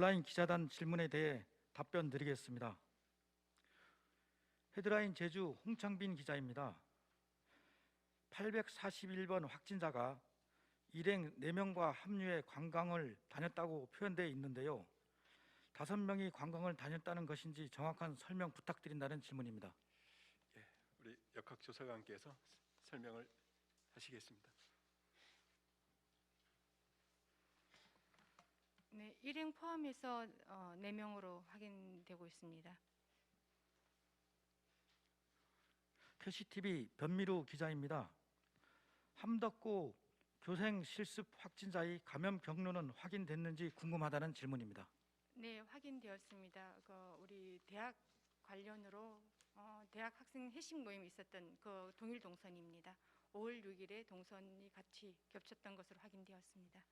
온라인 기자단 질문에 대해 답변 드리겠습니다. 헤드라인 제주 홍창빈 기자입니다. 841번 확진자가 일행 4명과 합류해 관광을 다녔다고 표현되어 있는데요. 5명이 관광을 다녔다는 것인지 정확한 설명 부탁드린다는 질문입니다. 예, 우리 역학조사관께서 설명을 하시겠습니다. 네, 일행 포함해서 4명으로 확인되고 있습니다. 캐시TV 변미루 기자입니다. 함덕고 교생 실습 확진자의 감염 경로는 확인됐는지 궁금하다는 질문입니다. 네, 확인되었습니다. 우리 대학 관련으로 대학 학생 회식 모임이 있었던 그 동일 동선입니다. 5월 6일에 동선이 같이 겹쳤던 것으로 확인되었습니다.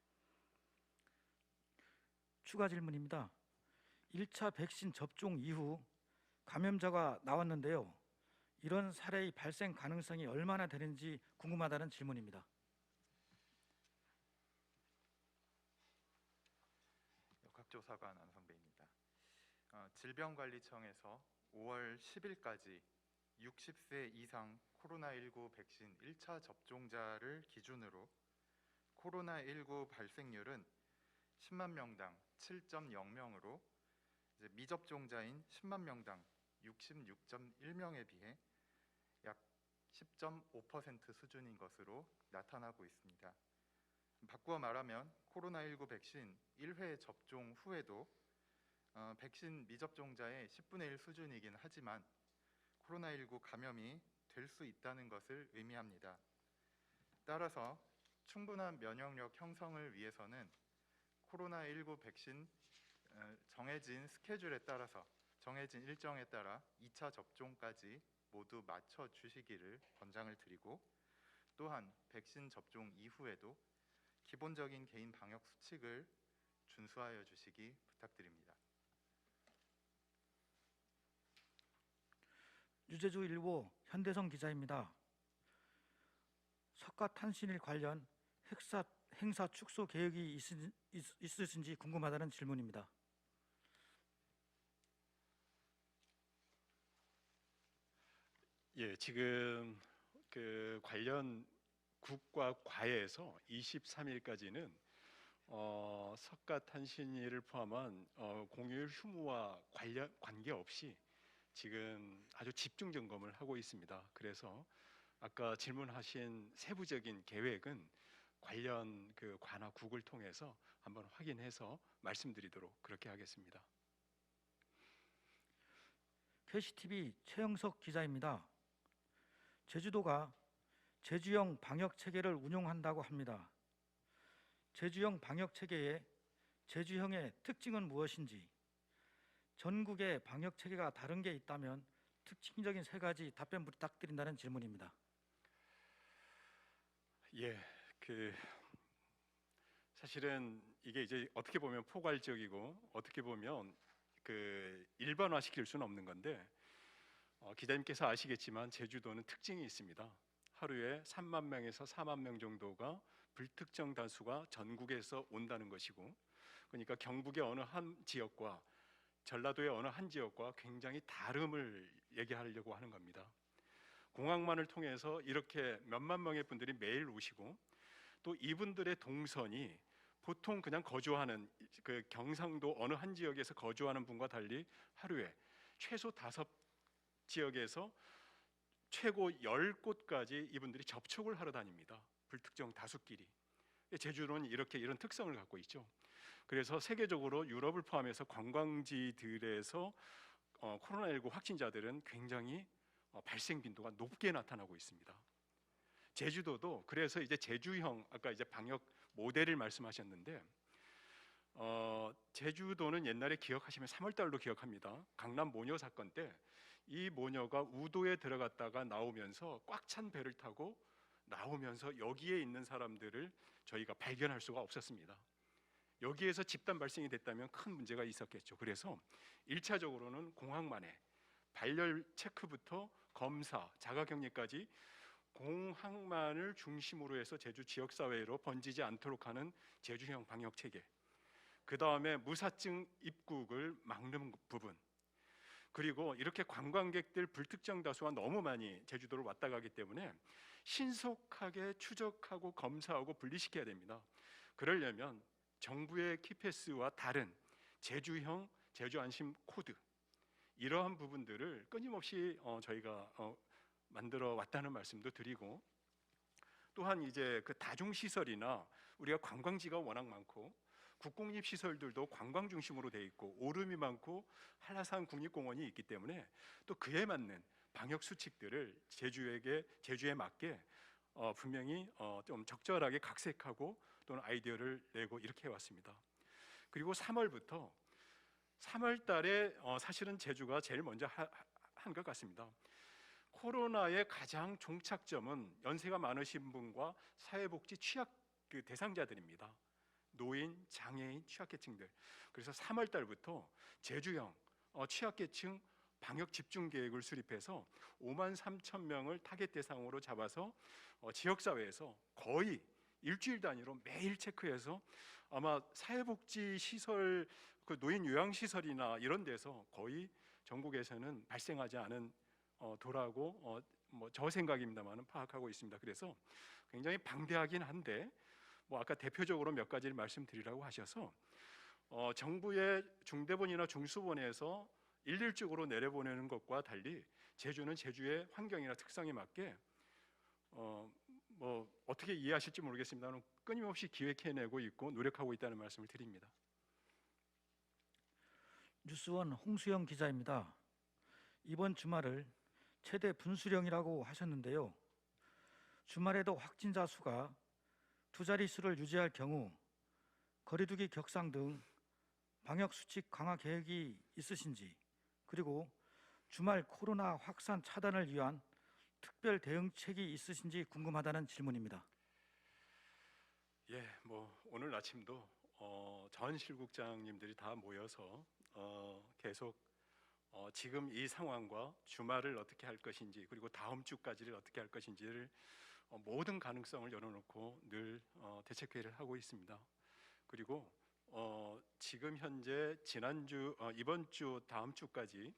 추가 질문입니다. 1차 백신 접종 이후 감염자가 나왔는데요. 이런 사례의 발생 가능성이 얼마나 되는지 궁금하다는 질문입니다. 역학조사관 안성배입니다. 질병관리청에서 5월 10일까지 60세 이상 코로나19 백신 1차 접종자를 기준으로 코로나19 발생률은 10만 명당 7.0명으로 미접종자인 10만 명당 66.1명에 비해 약 10.5% 수준인 것으로 나타나고 있습니다. 바꾸어 말하면 코로나19 백신 1회 접종 후에도 백신 미접종자의 10분의 1 수준이긴 하지만 코로나19 감염이 될 수 있다는 것을 의미합니다. 따라서 충분한 면역력 형성을 위해서는 코로나19 백신 정해진 스케줄에 따라서 정해진 일정에 따라 2차 접종까지 모두 맞춰 주시기를 권장을 드리고, 또한 백신 접종 이후에도 기본적인 개인 방역 수칙을 준수하여 주시기 부탁드립니다. 유재주 일보 현대성 기자입니다. 석가탄신일 관련 행사 축소 계획이 있으신지 궁금하다는 질문입니다. 예, 지금 그 관련 국과 과에서 23일까지는 석가탄신일을 포함한 공휴일 휴무와 관계없이 지금 아주 집중 점검을 하고 있습니다. 그래서 아까 질문하신 세부적인 계획은 관련 그 관하 국을 통해서 한번 확인해서 말씀드리도록 그렇게 하겠습니다. 캐시TV 최영석 기자입니다. 제주도가 제주형 방역 체계를 운용한다고 합니다. 제주형 방역 체계의 제주형의 특징은 무엇인지, 전국의 방역 체계가 다른 게 있다면 특징적인 3가지 답변 부탁드린다는 질문입니다. 예, 사실은 이게 이제 어떻게 보면 포괄적이고 어떻게 보면 일반화시킬 수는 없는 건데, 기자님께서 아시겠지만 제주도는 특징이 있습니다. 하루에 3만 명에서 4만 명 정도가 불특정 다수가 전국에서 온다는 것이고, 그러니까 경북의 어느 한 지역과 전라도의 어느 한 지역과 굉장히 다름을 얘기하려고 하는 겁니다. 공항만을 통해서 이렇게 몇만 명의 분들이 매일 오시고, 또 이분들의 동선이 보통 그냥 거주하는 그 경상도 어느 한 지역에서 거주하는 분과 달리 하루에 최소 5지역에서 최고 10곳까지 이분들이 접촉을 하러 다닙니다. 불특정 다수끼리. 제주도는 이런 특성을 갖고 있죠. 그래서 세계적으로 유럽을 포함해서 관광지들에서 코로나19 확진자들은 굉장히 발생 빈도가 높게 나타나고 있습니다. 제주도도 그래서 이제 제주형, 아까 이제 방역 모델을 말씀하셨는데, 제주도는 옛날에 기억하시면 3월 달로 기억합니다. 강남 모녀 사건 때 이 모녀가 우도에 들어갔다가 나오면서 꽉 찬 배를 타고 나오면서 여기에 있는 사람들을 저희가 발견할 수가 없었습니다. 여기에서 집단 발생이 됐다면 큰 문제가 있었겠죠. 그래서 1차적으로는 공항만에 발열 체크부터 검사, 자가격리까지 공항만을 중심으로 해서 제주 지역사회로 번지지 않도록 하는 제주형 방역체계, 그 다음에 무사증 입국을 막는 부분, 그리고 이렇게 관광객들 불특정 다수가 너무 많이 제주도로 왔다 가기 때문에 신속하게 추적하고 검사하고 분리시켜야 됩니다. 그러려면 정부의 키패스와 다른 제주형 제주 안심 코드, 이러한 부분들을 끊임없이 저희가 만들어 왔다는 말씀도 드리고, 또한 이제 그 다중 시설이나 우리가 관광지가 워낙 많고 국공립 시설들도 관광 중심으로 돼 있고 오름이 많고 한라산 국립공원이 있기 때문에 또 그에 맞는 방역 수칙들을 제주에 맞게 분명히 좀 적절하게 각색하고 또는 아이디어를 내고 이렇게 해왔습니다. 그리고 3월부터 3월 달에 사실은 제주가 제일 먼저 한 것 같습니다. 코로나의 가장 종착점은 연세가 많으신 분과 사회복지 취약 그 대상자들입니다. 노인, 장애인, 취약계층들. 그래서 3월 달부터 제주형 취약계층 방역 집중 계획을 수립해서 5만 3천 명을 타겟 대상으로 잡아서 지역사회에서 거의 일주일 단위로 매일 체크해서 아마 사회복지 시설, 그 노인 요양시설이나 이런 데서 거의 전국에서는 발생하지 않은 도라고 저 생각입니다만은 파악하고 있습니다. 그래서 굉장히 방대하긴 한데 아까 대표적으로 몇 가지를 말씀드리라고 하셔서 정부의 중대본이나 중수본에서 일률적으로 내려보내는 것과 달리 제주는 제주의 환경이나 특성에 맞게 어떻게 이해하실지 모르겠습니다만 끊임없이 기획해내고 있고 노력하고 있다는 말씀을 드립니다. 뉴스원 홍수영 기자입니다. 이번 주말을 최대 분수령이라고 하셨는데요. 주말에도 확진자 수가 두 자릿수를 유지할 경우 거리두기 격상 등 방역 수칙 강화 계획이 있으신지, 그리고 주말 코로나 확산 차단을 위한 특별 대응책이 있으신지 궁금하다는 질문입니다. 예, 오늘 아침도 전 실국장님들이 다 모여서 계속 지금 이 상황과 주말을 어떻게 할 것인지, 그리고 다음 주까지를 어떻게 할 것인지를 모든 가능성을 열어놓고 늘 대책회의를 하고 있습니다. 그리고 지금 현재 지난주, 이번 주, 다음 주까지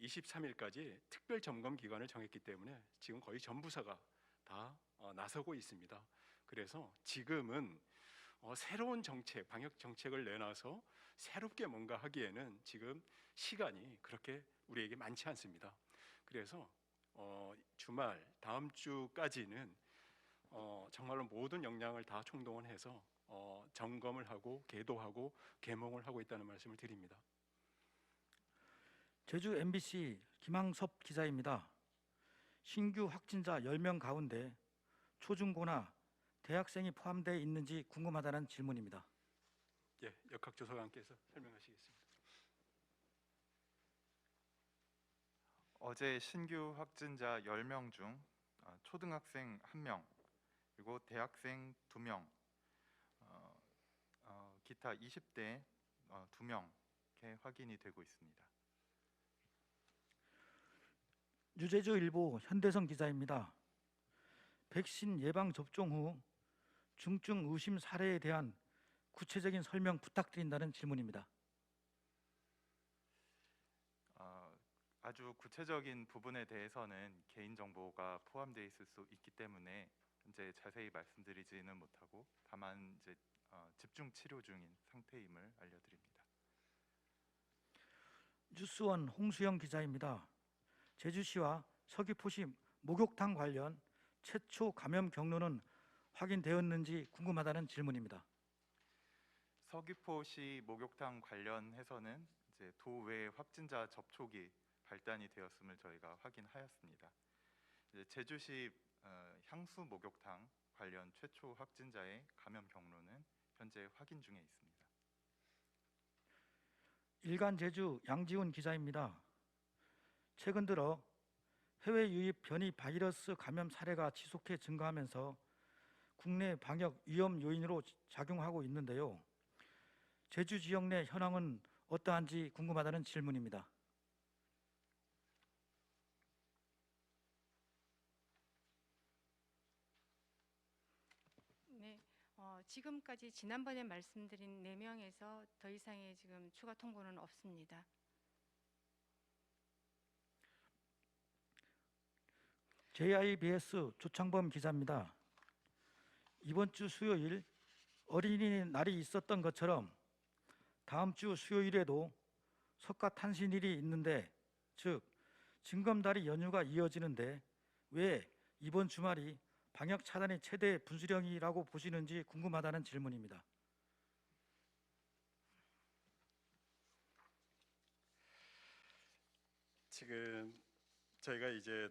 23일까지 특별 점검 기간을 정했기 때문에 지금 거의 전 부서가 다 나서고 있습니다. 그래서 지금은 새로운 정책, 방역 정책을 내놔서 새롭게 뭔가 하기에는 지금 시간이 그렇게 우리에게 많지 않습니다. 그래서 주말, 다음 주까지는 정말로 모든 역량을 다 총동원해서 점검을 하고 계도하고 계몽을 하고 있다는 말씀을 드립니다. 제주 MBC 김항섭 기자입니다. 신규 확진자 10명 가운데 초중고나 대학생이 포함되어 있는지 궁금하다는 질문입니다. 예, 역학조사관께서 설명하시겠습니다. 어제 신규 확진자 10명 중 초등학생 1명, 그리고 대학생 2명, 기타 20대 2명 이렇게 확인이 되고 있습니다. 뉴제주일보 현대성 기자입니다. 백신 예방 접종 후 중증 의심 사례에 대한 구체적인 설명 부탁드린다는 질문입니다. 아주 구체적인 부분에 대해서는 개인정보가 포함되어 있을 수 있기 때문에 현재 자세히 말씀드리지는 못하고, 다만 이제 집중 치료 중인 상태임을 알려드립니다. 뉴스원 홍수영 기자입니다. 제주시와 서귀포시 목욕탕 관련 최초 감염 경로는 확인되었는지 궁금하다는 질문입니다. 서귀포시 목욕탕 관련해서는 이제 도외 확진자 접촉이 발단이 되었음을 저희가 확인하였습니다. 이제 제주시 향수 목욕탕 관련 최초 확진자의 감염 경로는 현재 확인 중에 있습니다. 일간제주 양지훈 기자입니다. 최근 들어 해외 유입 변이 바이러스 감염 사례가 지속해 증가하면서 국내 방역 위험 요인으로 작용하고 있는데요. 제주 지역 내 현황은 어떠한지 궁금하다는 질문입니다. 네, 지금까지 지난번에 말씀드린 4명에서 더 이상의 지금 추가 통보는 없습니다. JIBS 조창범 기자입니다. 이번 주 수요일 어린이날이 있었던 것처럼 다음 주 수요일에도 석가탄신일이 있는데, 즉 징검다리 연휴가 이어지는데 왜 이번 주말이 방역 차단의 최대 분수령이라고 보시는지 궁금하다는 질문입니다. 지금 저희가 이제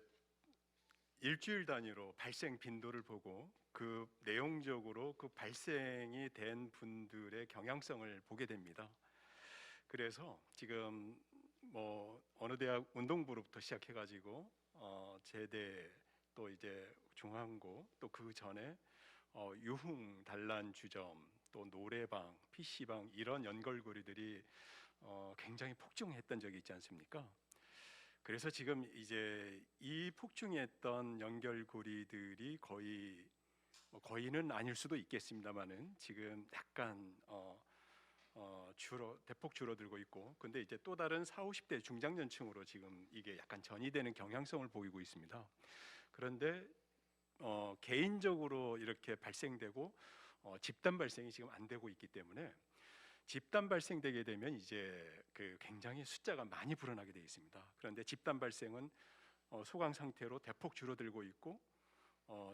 일주일 단위로 발생 빈도를 보고 그 내용적으로 그 발생이 된 분들의 경향성을 보게 됩니다. 그래서 지금 뭐 어느 대학 운동부로부터 시작해가지고 제대, 또 이제 중앙고, 또 그 전에 유흥 단란 주점, 또 노래방, PC방 이런 연결고리들이 굉장히 폭증했던 적이 있지 않습니까? 그래서 지금 이제 이 폭증했던 연결고리들이 거의는 아닐 수도 있겠습니다만은 지금 약간 대폭 줄어들고 있고, 근데 이제 또 다른 40, 50대 중장년층으로 지금 이게 약간 전이되는 경향성을 보이고 있습니다. 그런데 개인적으로 이렇게 발생되고 집단 발생이 지금 안 되고 있기 때문에, 집단 발생되게 되면 이제 그 굉장히 숫자가 많이 불어나게 되어 있습니다. 그런데 집단 발생은 소강 상태로 대폭 줄어들고 있고,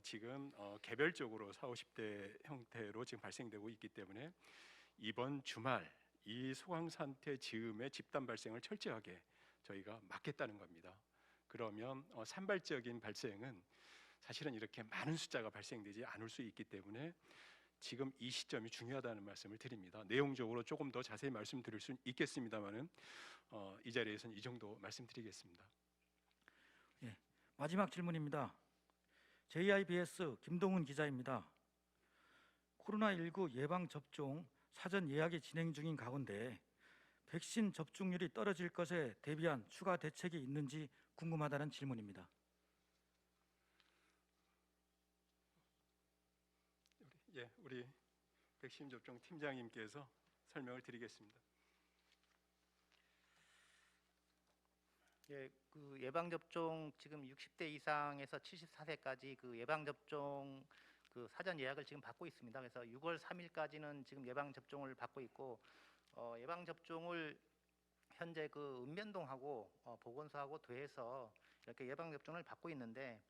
지금 개별적으로 40, 50대 형태로 지금 발생되고 있기 때문에 이번 주말 이 소강 상태 즈음에 집단 발생을 철저하게 저희가 막겠다는 겁니다. 그러면 산발적인 발생은 사실은 이렇게 많은 숫자가 발생되지 않을 수 있기 때문에 지금 이 시점이 중요하다는 말씀을 드립니다. 내용적으로 조금 더 자세히 말씀드릴 수 있겠습니다만은 이 자리에서는 이 정도 말씀드리겠습니다. 예, 마지막 질문입니다. JIBS 김동훈 기자입니다. 코로나19 예방 접종 사전 예약이 진행 중인 가운데 백신 접종률이 떨어질 것에 대비한 추가 대책이 있는지 궁금하다는 질문입니다. 예, 우리 백신 접종 팀장님께서 설명을 드리겠습니다. 예, 그 예방 접종 지금 60대 이상에서 74세까지 그 예방 접종 그 사전 예약을 지금 받고 있습니다. 그래서 6월 3일까지는 지금 예방 접종을 받고 있고, 예방 접종을 현재 그 읍면동하고 보건소하고 도에서 이렇게 예방 접종을 받고 있는데,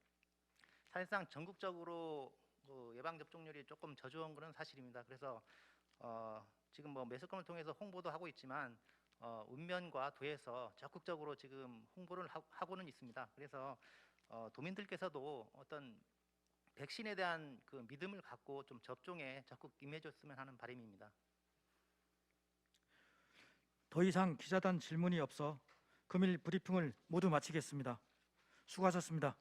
사실상 전국적으로 그 예방 접종률이 조금 저조한 것은 사실입니다. 그래서 지금 뭐 매스컴을 통해서 홍보도 하고 있지만 읍면과 도에서 적극적으로 지금 홍보를 하고는 있습니다. 그래서 도민들께서도 어떤 백신에 대한 그 믿음을 갖고 좀 접종에 적극 임해줬으면 하는 바람입니다. 더 이상 기자단 질문이 없어 금일 브리핑을 모두 마치겠습니다. 수고하셨습니다.